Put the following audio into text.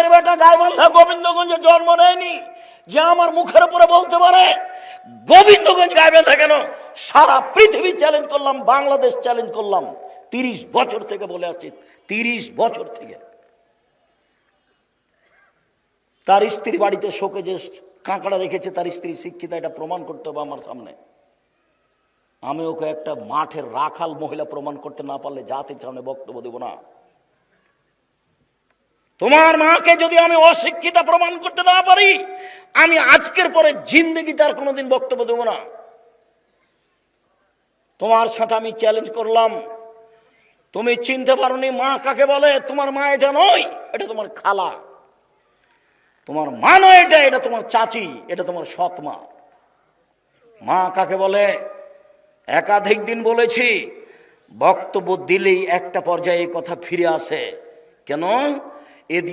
মায়ের বেটা গাইবান্ধা গোবিন্দগঞ্জে জন্ম নেয়নি যে আমার মুখের উপরে বলতে পারে গোবিন্দগঞ্জ গাইবান্ধা কেন? সারা পৃথিবী চ্যালেঞ্জ করলাম, বাংলাদেশ চ্যালেঞ্জ করলাম, 30 বছর থেকে বলে আসছি, 30 বছর থেকে। তার স্ত্রী বাড়িতে শোকে যে কাঁকড়া রেখেছে, তার স্ত্রী শিক্ষিতা, এটা প্রমাণ করতে হবে আমার সামনে। আমি ওকে একটা মাঠের রাখাল মহিলা প্রমাণ করতে না পারলে জাতির সামনে বক্তব্য দেব না। তোমার মাকে যদি আমি অশিক্ষিতা প্রমাণ করতে না পারি, আমি আজকের পরে জিন্দেগি তার কোনোদিন বক্তব্য দেব না। তোমার সাথে আমি চ্যালেঞ্জ করলাম, তুমি চিনতে পারোনি মা কাকে বলে? তোমার মা এটা নয়, এটা তোমার খালা। তোমার মা নয় এটা, এটা তোমার চাচি, এটা তোমার সৎ মা। মা কাকে বলে একাধিক দিন বলেছি, বক্তব্য দিলেই একটা পর্যায়ে কথা ফিরে আসে। কেন?